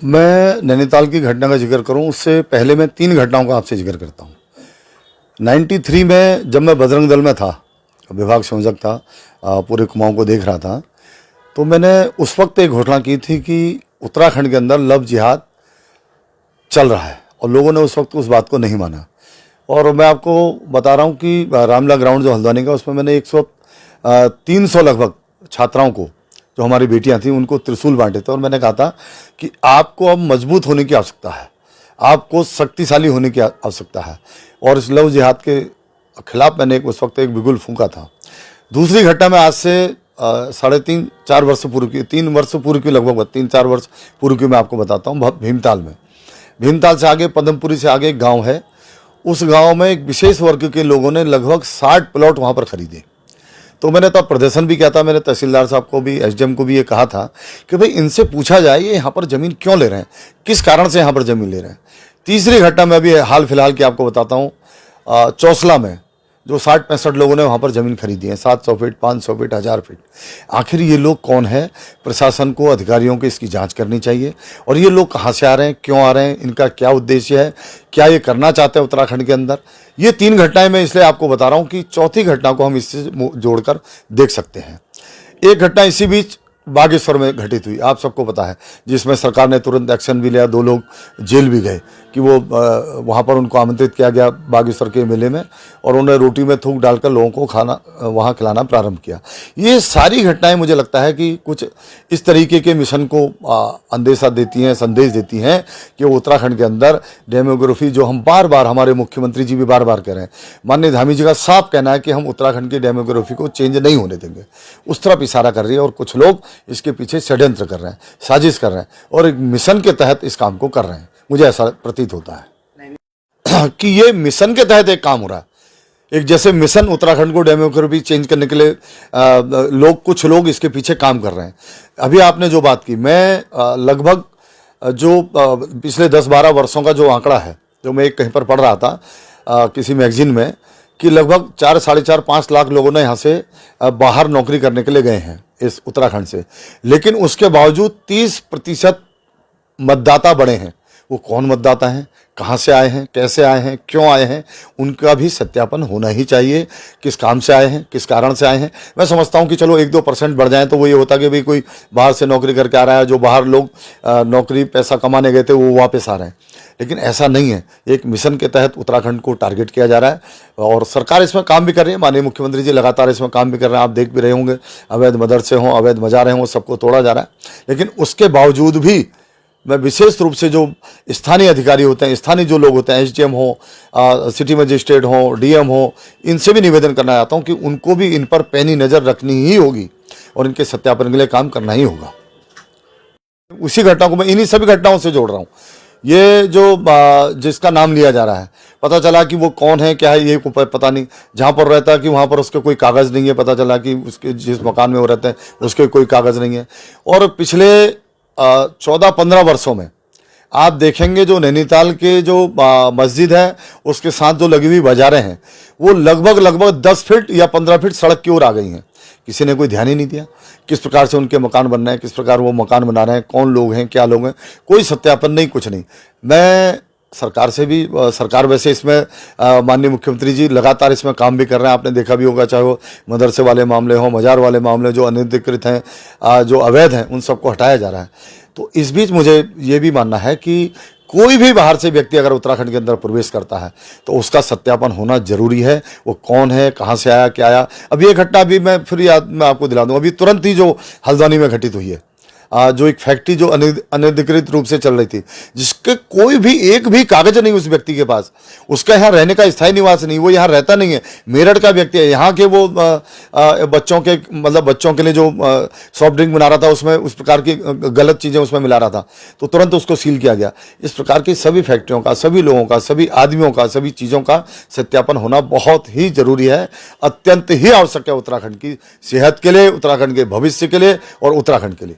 मैं नैनीताल की घटना का जिक्र करूं उससे पहले मैं 3 घटनाओं का आपसे जिक्र करता हूं। 93 में जब मैं बजरंग दल में था, विभाग संयोजक था, पूरे कुमाऊं को देख रहा था, तो मैंने उस वक्त एक घोषणा की थी कि उत्तराखंड के अंदर लव जिहाद चल रहा है और लोगों ने उस वक्त उस बात को नहीं माना। और मैं आपको बता रहा हूं कि रामला ग्राउंड जो हल्द्वानी का, उसमें मैंने 300 लगभग छात्राओं को, जो हमारी बेटियां थीं, उनको त्रिशूल बांटे थे और मैंने कहा था कि आपको अब मजबूत होने की आवश्यकता है, आपको शक्तिशाली होने की आवश्यकता है। और इस लव जिहाद के खिलाफ मैंने उस वक्त एक बिगुल फूंका था। दूसरी घटना में आज से 3.5-4 वर्ष पूर्व की, 3 वर्ष पूर्व की, लगभग 3-4 वर्ष पूर्व की मैं आपको बताता हूँ। भीमताल में, भीमताल से आगे पदमपुरी से आगे एक गाँव है, उस गाँव में एक विशेष वर्ग के लोगों ने लगभग 60 प्लॉट वहाँ पर खरीदे। तो मैंने तब प्रदर्शन भी किया था, मैंने तहसीलदार साहब को भी, एसडीएम को भी ये कहा था कि भाई इनसे पूछा जाए ये यहाँ पर ज़मीन क्यों ले रहे हैं, किस कारण से यहाँ पर ज़मीन ले रहे हैं। तीसरी घटना मैं अभी हाल फिलहाल की आपको बताता हूँ। चौसला में जो 60-65 लोगों ने वहाँ पर ज़मीन खरीदी है, 700 फीट, 500 फीट, 1000 फीट। आखिर ये लोग कौन है? प्रशासन को, अधिकारियों को इसकी जांच करनी चाहिए। और ये लोग कहाँ से आ रहे हैं, क्यों आ रहे हैं, इनका क्या उद्देश्य है, क्या ये करना चाहते हैं उत्तराखंड के अंदर। ये 3 घटनाएं मैं इसलिए आपको बता रहा हूँ कि चौथी घटना को हम इससे जोड़कर देख सकते हैं। एक घटना इसी बीच बागेश्वर में घटित हुई, आप सबको पता है, जिसमें सरकार ने तुरंत एक्शन भी लिया, 2 लोग जेल भी गए कि वो वहाँ पर उनको आमंत्रित किया गया बागेश्वर के मेले में और उन्हें रोटी में थूक डालकर लोगों को खाना वहाँ खिलाना प्रारंभ किया। ये सारी घटनाएं मुझे लगता है कि कुछ इस तरीके के मिशन को अंदेशा देती हैं, संदेश देती हैं कि उत्तराखंड के अंदर डेमोग्राफी, जो हम बार बार, हमारे मुख्यमंत्री जी भी बार बार कह रहे हैं, माननीय धामी जी का साफ कहना है कि हम उत्तराखंड की डेमोग्राफी को चेंज नहीं होने देंगे, उस तरफ इशारा कर रही है। और कुछ लोग इसके पीछे षड्यंत्र कर रहे हैं, साजिश कर रहे हैं और एक मिशन के तहत इस काम को कर रहे हैं। मुझे ऐसा प्रतीत होता है कि ये मिशन के तहत एक काम हो रहा है। एक जैसे मिशन उत्तराखंड को डेमोग्राफी चेंज करने के लिए कुछ लोग इसके पीछे काम कर रहे हैं। अभी आपने जो बात की, मैं लगभग जो पिछले 10-12 वर्षों का जो आंकड़ा है, जो मैं कहीं पर पढ़ रहा था किसी मैगजीन में, कि लगभग 4-4.5 लाख लोगों ने यहाँ से बाहर नौकरी करने के लिए गए हैं इस उत्तराखंड से, लेकिन उसके बावजूद 30% मतदाता बड़े हैं। वो कौन मतदाता हैं, कहाँ से आए हैं, कैसे आए हैं, क्यों आए हैं, उनका भी सत्यापन होना ही चाहिए। किस काम से आए हैं, किस कारण से आए हैं। मैं समझता हूँ कि चलो 1-2% बढ़ जाएं तो वो ये होता कि भाई कोई बाहर से नौकरी करके आ रहा है, जो बाहर लोग नौकरी पैसा कमाने गए थे वो वापस आ रहे हैं, लेकिन ऐसा नहीं है। एक मिशन के तहत उत्तराखंड को टारगेट किया जा रहा है और सरकार इसमें काम भी कर रही है। माननीय मुख्यमंत्री जी लगातार इसमें काम भी कर रहे हैं, आप देख भी रहे होंगे। अवैध मदरसे हों, अवैध मज़ारे हों, सबको तोड़ा जा रहा है। लेकिन उसके बावजूद भी मैं विशेष रूप से जो स्थानीय अधिकारी होते हैं, स्थानीय जो लोग होते हैं, एसडीएम हो, सिटी मजिस्ट्रेट हो, डीएम हो, इनसे भी निवेदन करना चाहता हूँ कि उनको भी इन पर पैनी नज़र रखनी ही होगी और इनके सत्यापन के लिए काम करना ही होगा। उसी घटना को मैं इन्हीं सभी घटनाओं से जोड़ रहा हूँ। ये जो जिसका नाम लिया जा रहा है, पता चला कि वो कौन है, क्या है, ये पता नहीं। जहाँ पर रहता है कि वहाँ पर उसके कोई कागज़ नहीं है, पता चला कि उसके जिस मकान में वो रहते हैं उसके कोई कागज़ नहीं है। और पिछले 14-15 वर्षों में आप देखेंगे जो नैनीताल के जो मस्जिद है, उसके साथ जो लगी हुई बाजारें हैं, वो लगभग 10 फीट या 15 फीट सड़क की ओर आ गई हैं। किसी ने कोई ध्यान ही नहीं दिया किस प्रकार से उनके मकान बन रहे हैं, किस प्रकार वो मकान बना रहे हैं, कौन लोग हैं, क्या लोग हैं, कोई सत्यापन नहीं, कुछ नहीं। मैं सरकार से भी, सरकार वैसे इसमें माननीय मुख्यमंत्री जी लगातार इसमें काम भी कर रहे हैं। आपने देखा भी होगा, चाहे वो मदरसे वाले मामले हों, मज़ार वाले मामले, जो अनधिकृत हैं, जो अवैध हैं, उन सबको हटाया जा रहा है। तो इस बीच मुझे ये भी मानना है कि कोई भी बाहर से व्यक्ति अगर उत्तराखंड के अंदर प्रवेश करता है तो उसका सत्यापन होना जरूरी है। वो कौन है, कहाँ से आया, क्या आया। अभी ये घटना भी मैं आपको दिला दूँ, अभी तुरंत ही जो हल्द्वानी में घटित हुई है, जो एक फैक्ट्री जो अनधिकृत रूप से चल रही थी, जिसके कोई भी एक भी कागज नहीं उस व्यक्ति के पास, उसका यहाँ रहने का स्थायी निवास नहीं, वो यहाँ रहता नहीं है, मेरठ का व्यक्ति है। यहाँ के वो बच्चों के, मतलब बच्चों के लिए जो सॉफ्ट ड्रिंक बना रहा था, उसमें उस प्रकार की गलत चीज़ें उसमें मिला रहा था, तो तुरंत उसको सील किया गया। इस प्रकार की सभी फैक्ट्रियों का, सभी लोगों का, सभी आदमियों का, सभी चीज़ों का सत्यापन होना बहुत ही जरूरी है, अत्यंत ही आवश्यक है उत्तराखंड की सेहत के लिए, उत्तराखंड के भविष्य के लिए और उत्तराखंड के लिए।